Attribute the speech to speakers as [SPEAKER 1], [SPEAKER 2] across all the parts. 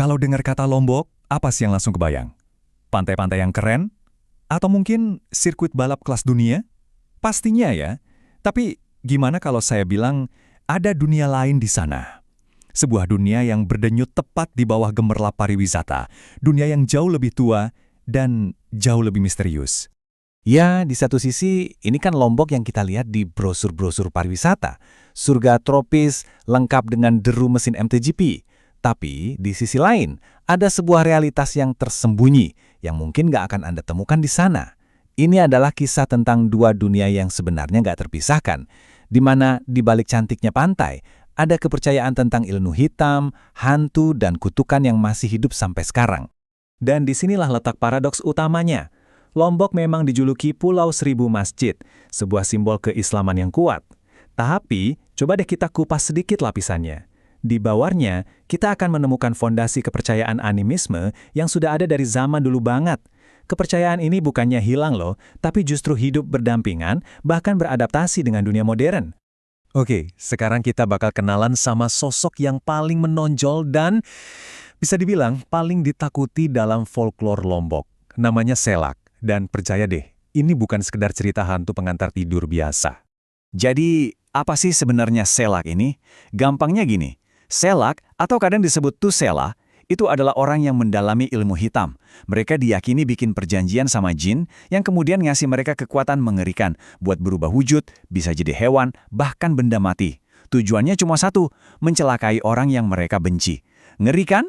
[SPEAKER 1] Kalau dengar kata Lombok, apa sih yang langsung kebayang? Pantai-pantai yang keren? Atau mungkin sirkuit balap kelas dunia? Pastinya ya. Tapi gimana kalau saya bilang ada dunia lain di sana? Sebuah dunia yang berdenyut tepat di bawah gemerlap pariwisata. Dunia yang jauh lebih tua dan jauh lebih misterius.
[SPEAKER 2] Ya, di satu sisi, ini kan Lombok yang kita lihat di brosur-brosur pariwisata. Surga tropis, lengkap dengan deru mesin MTGP. Tapi, di sisi lain, ada sebuah realitas yang tersembunyi, yang mungkin nggak akan Anda temukan di sana. Ini adalah kisah tentang dua dunia yang sebenarnya nggak terpisahkan, di mana di balik cantiknya pantai, ada kepercayaan tentang ilmu hitam, hantu, dan kutukan yang masih hidup sampai sekarang. Dan disinilah letak paradoks utamanya. Lombok memang dijuluki Pulau Seribu Masjid, sebuah simbol keislaman yang kuat. Tapi, coba deh kita kupas sedikit lapisannya. Di bawahnya, kita akan menemukan fondasi kepercayaan animisme yang sudah ada dari zaman dulu banget. Kepercayaan ini bukannya hilang loh, tapi justru hidup berdampingan, bahkan beradaptasi dengan dunia modern. Oke, sekarang kita bakal kenalan sama sosok yang paling menonjol dan bisa dibilang paling ditakuti dalam folklore Lombok. Namanya Selak. Dan percaya deh, ini bukan sekedar cerita hantu pengantar tidur biasa. Jadi, apa sih sebenarnya Selak ini? Gampangnya gini, Selak atau kadang disebut Tusela, itu adalah orang yang mendalami ilmu hitam. Mereka diyakini bikin perjanjian sama jin yang kemudian ngasih mereka kekuatan mengerikan buat berubah wujud, bisa jadi hewan, bahkan benda mati. Tujuannya cuma satu, mencelakai orang yang mereka benci. Ngeri kan?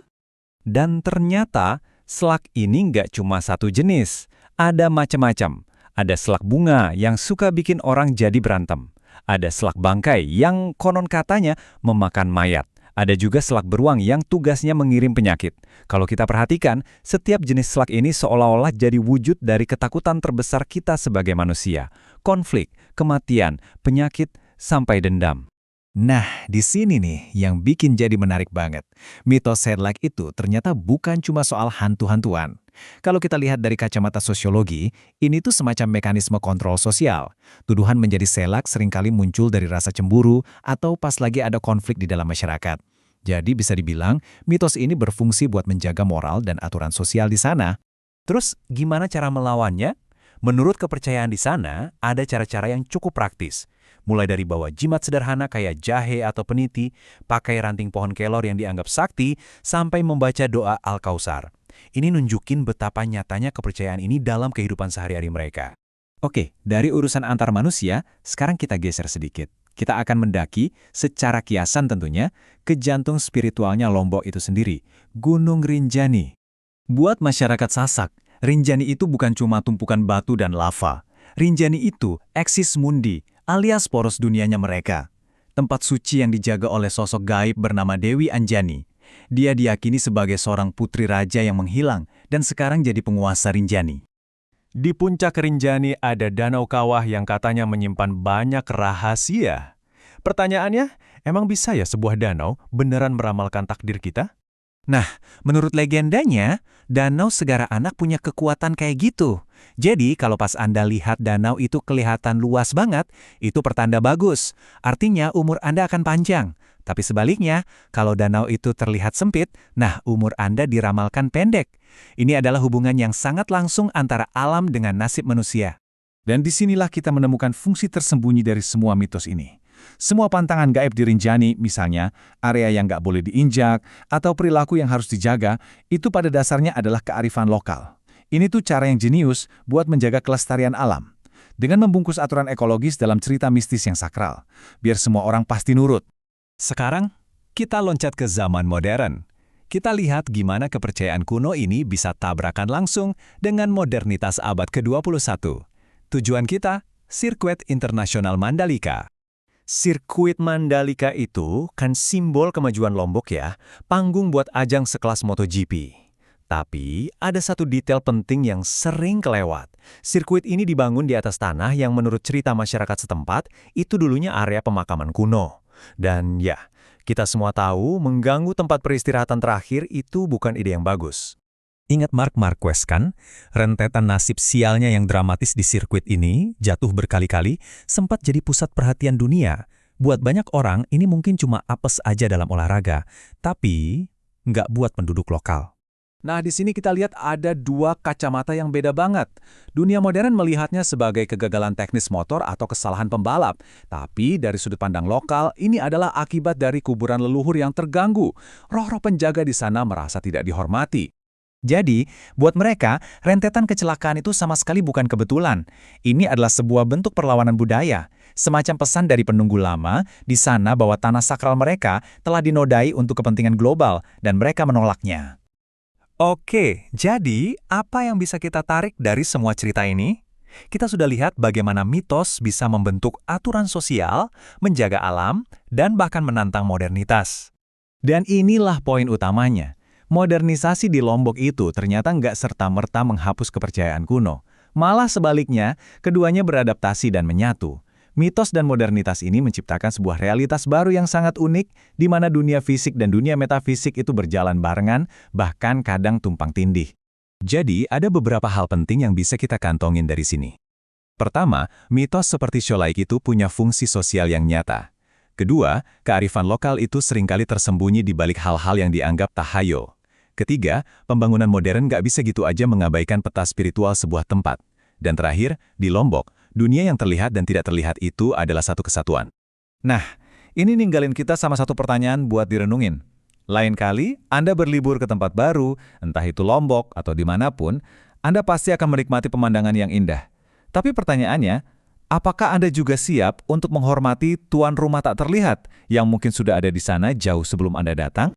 [SPEAKER 2] Dan ternyata, Selak ini nggak cuma satu jenis. Ada macam-macam. Ada selak bunga yang suka bikin orang jadi berantem. Ada selak bangkai yang konon katanya memakan mayat. Ada juga selak beruang yang tugasnya mengirim penyakit. Kalau kita perhatikan, setiap jenis selak ini seolah-olah jadi wujud dari ketakutan terbesar kita sebagai manusia. Konflik, kematian, penyakit, sampai dendam. Nah, di sini nih yang bikin jadi menarik banget. Mitos Selak itu ternyata bukan cuma soal hantu-hantuan. Kalau kita lihat dari kacamata sosiologi, ini tuh semacam mekanisme kontrol sosial. Tuduhan menjadi Selak seringkali muncul dari rasa cemburu atau pas lagi ada konflik di dalam masyarakat. Jadi bisa dibilang, mitos ini berfungsi buat menjaga moral dan aturan sosial di sana. Terus, gimana cara melawannya? Menurut kepercayaan di sana, ada cara-cara yang cukup praktis. Mulai dari bawa jimat sederhana kayak jahe atau peniti, pakai ranting pohon kelor yang dianggap sakti, sampai membaca doa Al-Kausar. Ini nunjukin betapa nyatanya kepercayaan ini dalam kehidupan sehari-hari mereka. Oke, dari urusan antar manusia, sekarang kita geser sedikit. Kita akan mendaki, secara kiasan tentunya, ke jantung spiritualnya Lombok itu sendiri, Gunung Rinjani. Buat masyarakat Sasak, Rinjani itu bukan cuma tumpukan batu dan lava. Rinjani itu eksis mundi, alias poros dunianya mereka. Tempat suci yang dijaga oleh sosok gaib bernama Dewi Anjani. Dia diyakini sebagai seorang putri raja yang menghilang dan sekarang jadi penguasa Rinjani. Di puncak Rinjani ada danau kawah yang katanya menyimpan banyak rahasia. Pertanyaannya, emang bisa ya sebuah danau beneran meramalkan takdir kita? Nah, menurut legendanya, Danau Segara Anak punya kekuatan kayak gitu. Jadi, kalau pas Anda lihat danau itu kelihatan luas banget, itu pertanda bagus. Artinya umur Anda akan panjang. Tapi sebaliknya, kalau danau itu terlihat sempit, nah umur Anda diramalkan pendek. Ini adalah hubungan yang sangat langsung antara alam dengan nasib manusia. Dan disinilah kita menemukan fungsi tersembunyi dari semua mitos ini. Semua pantangan gaib di Rinjani, misalnya area yang nggak boleh diinjak atau perilaku yang harus dijaga, itu pada dasarnya adalah kearifan lokal. Ini tuh cara yang jenius buat menjaga kelestarian alam. Dengan membungkus aturan ekologis dalam cerita mistis yang sakral, biar semua orang pasti nurut. Sekarang, kita loncat ke zaman modern. Kita lihat gimana kepercayaan kuno ini bisa tabrakan langsung dengan modernitas abad ke-21. Tujuan kita, Sirkuit Internasional Mandalika. Sirkuit Mandalika itu kan simbol kemajuan Lombok ya, panggung buat ajang sekelas MotoGP. Tapi ada satu detail penting yang sering kelewat. Sirkuit ini dibangun di atas tanah yang menurut cerita masyarakat setempat, itu dulunya area pemakaman kuno. Dan ya, kita semua tahu mengganggu tempat peristirahatan terakhir itu bukan ide yang bagus. Ingat Marc Marquez kan? Rentetan nasib sialnya yang dramatis di sirkuit ini, jatuh berkali-kali, sempat jadi pusat perhatian dunia. Buat banyak orang, ini mungkin cuma apes aja dalam olahraga. Tapi,
[SPEAKER 1] nggak buat penduduk lokal.
[SPEAKER 2] Nah, di sini kita lihat ada dua kacamata yang beda banget. Dunia modern melihatnya sebagai kegagalan teknis motor atau kesalahan pembalap. Tapi dari sudut pandang lokal, ini adalah akibat dari kuburan leluhur yang terganggu. Roh-roh penjaga di sana merasa tidak dihormati.
[SPEAKER 1] Jadi, buat mereka, rentetan kecelakaan itu sama sekali bukan kebetulan. Ini adalah sebuah bentuk perlawanan budaya. Semacam pesan dari penunggu lama di sana bahwa tanah sakral mereka telah dinodai untuk kepentingan global dan mereka menolaknya. Oke, jadi apa yang bisa kita tarik dari semua cerita ini? Kita sudah lihat bagaimana mitos bisa membentuk aturan sosial, menjaga alam, dan bahkan menantang modernitas.
[SPEAKER 2] Dan inilah poin utamanya. Modernisasi di Lombok itu ternyata nggak serta-merta menghapus kepercayaan kuno. Malah sebaliknya, keduanya beradaptasi dan menyatu. Mitos dan modernitas ini menciptakan sebuah realitas baru yang sangat unik, di mana dunia fisik dan dunia metafisik itu berjalan barengan, bahkan kadang tumpang tindih.
[SPEAKER 1] Jadi, ada beberapa hal penting yang bisa kita kantongin dari sini. Pertama, mitos seperti Sholaik itu punya fungsi sosial yang nyata. Kedua, kearifan lokal itu seringkali tersembunyi di balik hal-hal yang dianggap tahayul. Ketiga, pembangunan modern nggak bisa gitu aja mengabaikan peta spiritual sebuah tempat. Dan terakhir, di Lombok, dunia yang terlihat dan tidak terlihat itu adalah satu kesatuan. Nah, ini ninggalin kita sama satu pertanyaan buat direnungin. Lain kali, Anda berlibur ke tempat baru, entah itu Lombok atau dimanapun, Anda pasti akan menikmati pemandangan yang indah. Tapi pertanyaannya, apakah Anda juga siap untuk menghormati tuan rumah tak terlihat yang mungkin sudah ada di sana jauh sebelum Anda datang?